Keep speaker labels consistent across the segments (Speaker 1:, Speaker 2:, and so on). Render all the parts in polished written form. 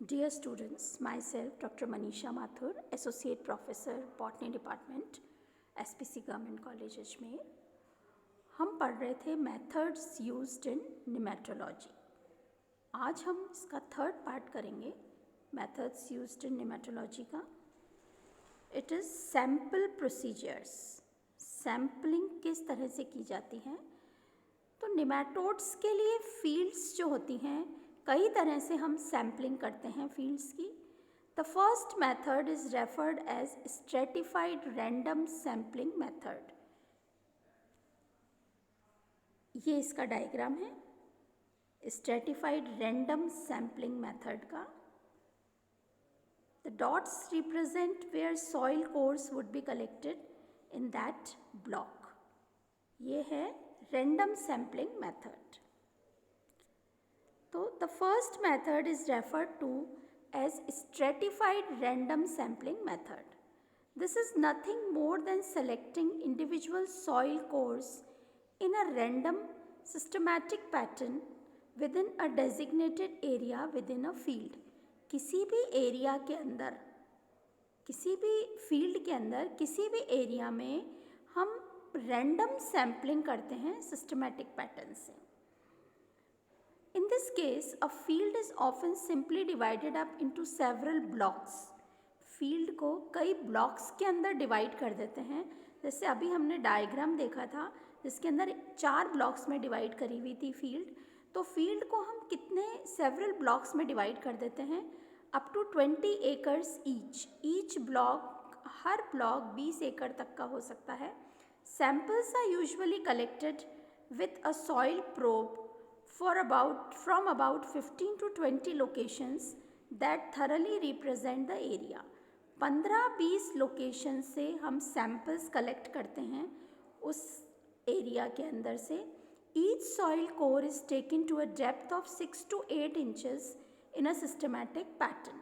Speaker 1: Dear students, myself Dr. Manisha Mathur, Associate Professor, Botany Department, SPC Government College Ajmer. हम पढ़ रहे थे methods used in निमेटोलॉजी। आज हम इसका थर्ड पार्ट करेंगे, मेथड्स यूज्ड इन निमेटोलॉजी का। It is sample procedures. Sampling किस तरह से की जाती है? तो निमेटोड्स के लिए फील्ड्स जो होती हैं, कई तरह से हम सैम्पलिंग करते हैं फील्ड्स की। The first method is referred as stratified random sampling method. ये इसका डायग्राम है स्ट्रेटिफाइड रैंडम सैम्पलिंग मेथड का। The dots represent where soil cores would be collected in that block. ये है रैंडम सैम्पलिंग मेथड। तो the first method is referred to as stratified random sampling method. This is nothing more than selecting individual soil cores in a random systematic pattern within a designated area within a field. किसी भी area के अंदर, किसी भी field के अंदर, किसी भी एरिया में हम रैंडम सैम्पलिंग करते हैं सिस्टमैटिक पैटर्न से। In this case, a field is often simply divided up into several blocks. Field को कई ब्लॉक्स के अंदर डिवाइड कर देते हैं। जैसे अभी हमने डायग्राम देखा था जिसके अंदर 4 ब्लॉक्स में डिवाइड करी हुई थी फील्ड। तो फील्ड को हम कितने सेवरल ब्लॉक्स में डिवाइड कर देते हैं? Up to 20 acres each block, हर ब्लॉक 20 एकड़ तक का हो सकता है। Samples are usually collected with a soil probe from about 15 to 20 locations that thoroughly represent the area. 15-20 location से हम सैम्पल्स कलेक्ट करते हैं उस एरिया के अंदर से। Each soil core is taken to a depth of 6 to 8 inches in a systematic pattern.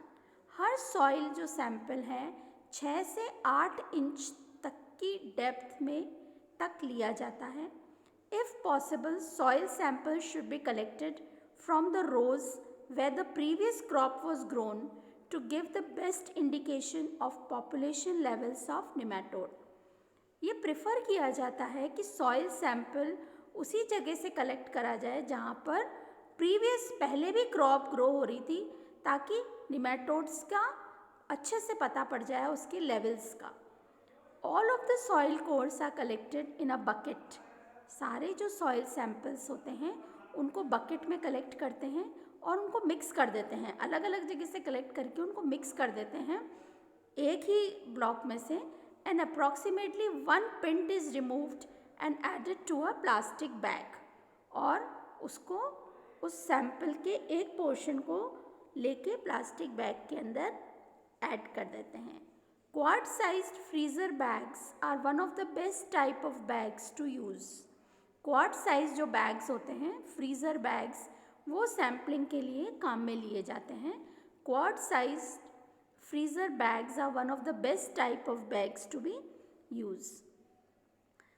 Speaker 1: Her soil जो sample है 6 से 8 इंच तक की डेप्थ में तक लिया जाता है। If possible, soil samples should be collected from the rows where the previous crop was grown to give the best indication of population levels of nematode. ये प्रेफर किया जाता है कि सॉइल सैंपल उसी जगह से कलेक्ट करा जाए जहाँ पर पहले भी क्रॉप ग्रो हो रही थी, ताकि निमेटोड्स का अच्छे से पता पड़ जाए उसके लेवल्स का। All of the soil cores are collected in a bucket. सारे जो सॉइल सैंपल्स होते हैं उनको बकेट में कलेक्ट करते हैं और उनको मिक्स कर देते हैं। अलग अलग जगह से कलेक्ट करके उनको मिक्स कर देते हैं एक ही ब्लॉक में से। And approximately 1 pint is removed and added to a plastic bag. और उसको उस सैंपल के एक पोर्शन को लेके प्लास्टिक बैग के अंदर ऐड कर देते हैं। Quart sized freezer bags are one of the best type of bags to use. Quart size जो बैग्स होते हैं, फ्रीज़र बैग्स, वो सैम्पलिंग के लिए काम में लिए जाते हैं। Quart size freezer bags are one of the best type of bags to be use.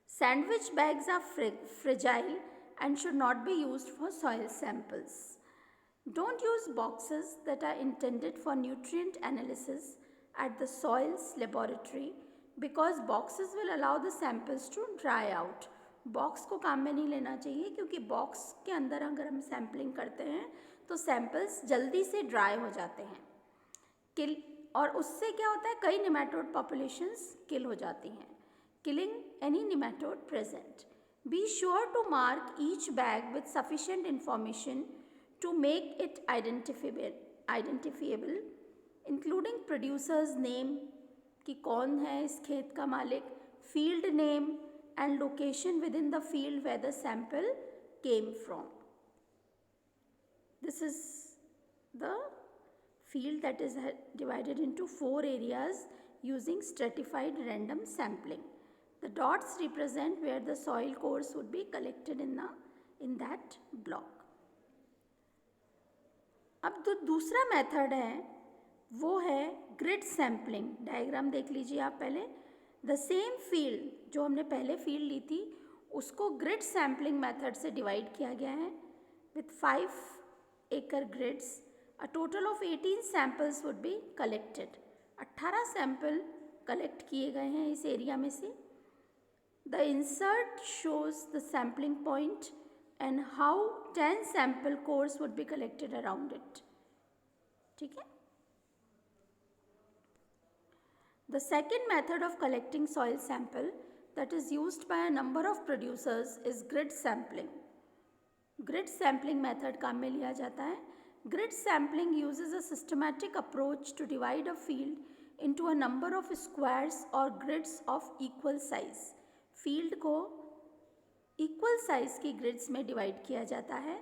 Speaker 1: Sandwich bags are fragile and should not be used for soil samples. Don't use boxes that are intended for nutrient analysis at the soils laboratory because boxes will allow the samples to dry out. Box को काम में नहीं लेना चाहिए क्योंकि box के अंदर अगर हम सैम्पलिंग करते हैं तो सैंपल्स जल्दी से ड्राई हो जाते हैं और उससे क्या होता है, कई निमेटोड पॉपुलेशंस किल हो जाती हैं। Killing any nematode present. Be sure to mark each bag with sufficient information to make it identifiable including producer's name कि कौन है इस खेत का मालिक, field name and location within the field where the sample came from. This is the field that is divided into 4 areas using stratified random sampling. The dots represent where the soil cores would be collected in that block. अब जो दूसरा method है वो है grid sampling. Diagram देख लीजिए आप पहले। द सेम फील्ड, जो हमने पहले फील्ड ली थी, उसको ग्रिड सैम्पलिंग मेथड से डिवाइड किया गया है with 5 acre grids A total of 18 samples would be collected. 18 sample collect किए गए हैं इस एरिया में से. The insert shows the sampling point and how 10 sample cores would be collected around it. ठीक है. The second method of collecting soil sample that is used by a number of producers is grid sampling. Grid sampling method काम में लिया जाता है. Grid sampling uses a systematic approach to divide a field into a number of squares or grids of equal size. Field को equal size की grids में divide किया जाता है.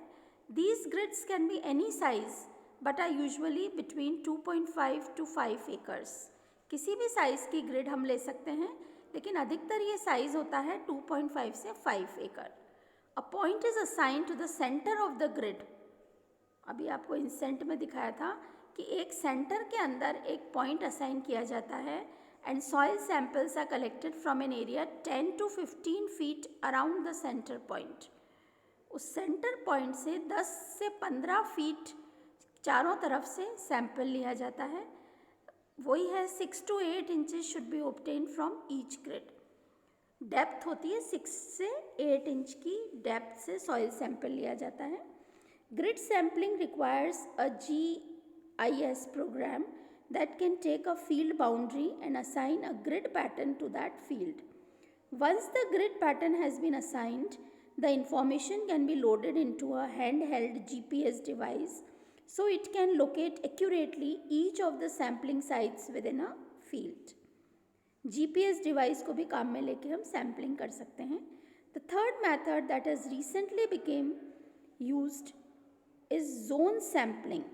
Speaker 1: These grids can be any size but are usually between 2.5 to 5 acres. किसी भी size की grid हम ले सकते हैं, लेकिन अधिकतर ये साइज़ होता है 2.5 से 5 एकड़. A point is assign to the centre of the grid. अभी आपको इंसेंट में दिखाया था कि एक सेंटर के अंदर एक पॉइंट असाइन किया जाता है and soil samples are collected from an area 10 to 15 feet around the centre point. उस सेंटर पॉइंट से 10 से 15 फीट चारों तरफ से सैंपल लिया जाता है. वही है 6 to 8 inches should be obtain from each grid. Depth होती है 6 से 8 इंच की डेप्थ से सॉइल सैंपल लिया जाता है. Grid sampling requires a GIS program that can take a field boundary and assign a grid pattern to that field. Once the grid pattern has been assigned, the information can be loaded into a hand held GPS device so it can locate accurately each of the sampling sites within a field. GPS device को भी काम में लेके हम sampling कर सकते हैं. The third method that has recently became used is zone sampling.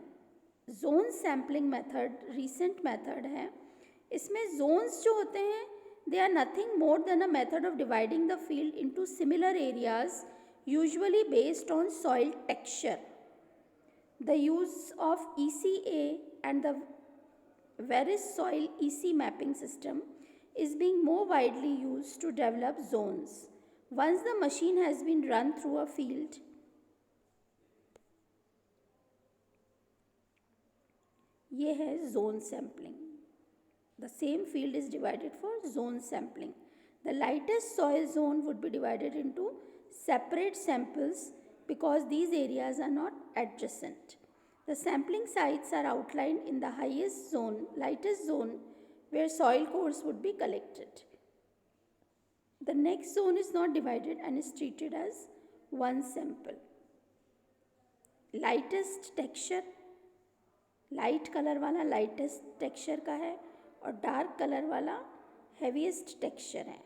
Speaker 1: Zone sampling method recent method है. इसमें zones जो होते हैं they are nothing more than a method of dividing the field into similar areas usually based on soil texture. The use of ECA and the Veris soil EC mapping system is being more widely used to develop zones. Once the machine has been run through a field, ये है zone sampling. The same field is divided for zone sampling. The lightest soil zone would be divided into separate samples because these areas are not adjacent. The sampling sites are outlined in the lightest zone where soil cores would be collected. The next zone is not divided and is treated as one sample. Lightest texture, light color वाला lightest texture का है और dark color वाला heaviest texture है.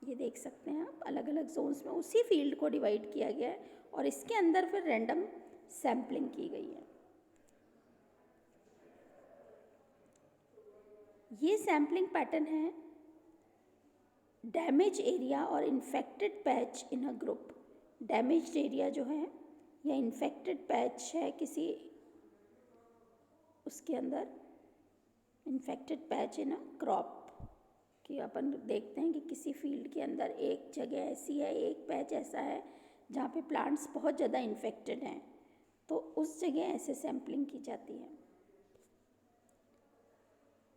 Speaker 1: ये देख सकते हैं आप, अलग अलग जोन्स में उसी फील्ड को डिवाइड किया गया है और इसके अंदर फिर रैंडम सैम्पलिंग की गई है. ये सैम्पलिंग पैटर्न है डैमेज एरिया और infected patch in a group. Damaged area जो है या इन्फेक्टेड पैच है किसी उसके अंदर, infected patch in a crop, कि अपन देखते हैं कि किसी फील्ड के अंदर एक जगह ऐसी है, एक पैच ऐसा है जहाँ पे प्लांट्स बहुत ज़्यादा इन्फेक्टेड हैं, तो उस जगह ऐसे सैम्पलिंग की जाती है.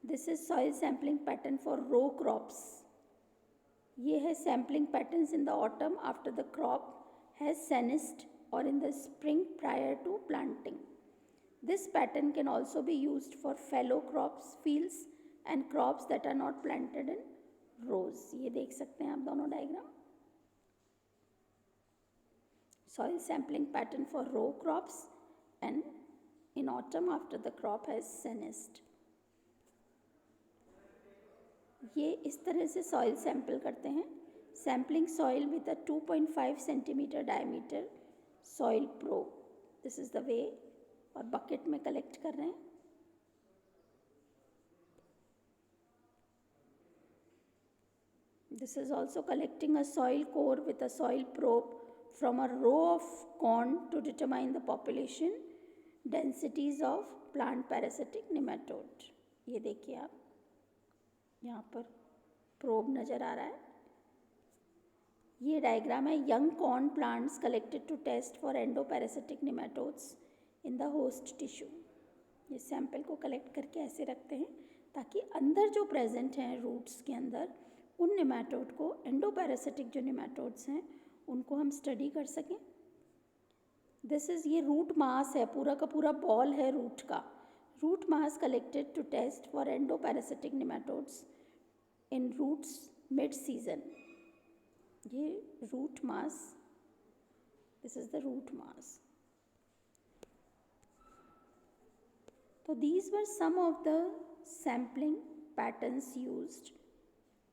Speaker 1: This is soil sampling pattern for row crops. ये है sampling patterns in the autumn after the crop has senesced और in the spring prior to planting. This pattern can also be used for fallow crops fields and crops that are not planted in rows. ये देख सकते हैं आप दोनों diagram. Soil sampling pattern for row crops and in autumn after the crop has senesced. ये इस तरह से soil sample करते हैं. Sampling soil with a 2.5 centimeter diameter soil probe. This is the way. और bucket में collect कर रहे हैं. This is also collecting a soil core with a soil probe from a row of corn to determine the population densities of plant parasitic nematode. ये देखिए आप, यहाँ पर probe नज़र आ रहा है. ये डायग्राम है young corn plants collected to test for endoparasitic nematodes. In the host tissue. ये सैंपल को कलेक्ट करके ऐसे रखते हैं ताकि अंदर जो प्रेजेंट हैं रूट्स के अंदर उन निमेटोड को, एंडोपैरासिटिक जो निमेटोड्स हैं उनको हम स्टडी कर सकें। दिस इज़, ये रूट मास है, पूरा का पूरा बॉल है रूट का। Root mass collected to test for endoparasitic nematodes in roots mid season. ये root mass, this is the root mass. तो these were some of the sampling patterns used,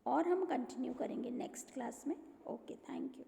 Speaker 1: और हम कंटिन्यू करेंगे नेक्स्ट क्लास में। Okay, thank you.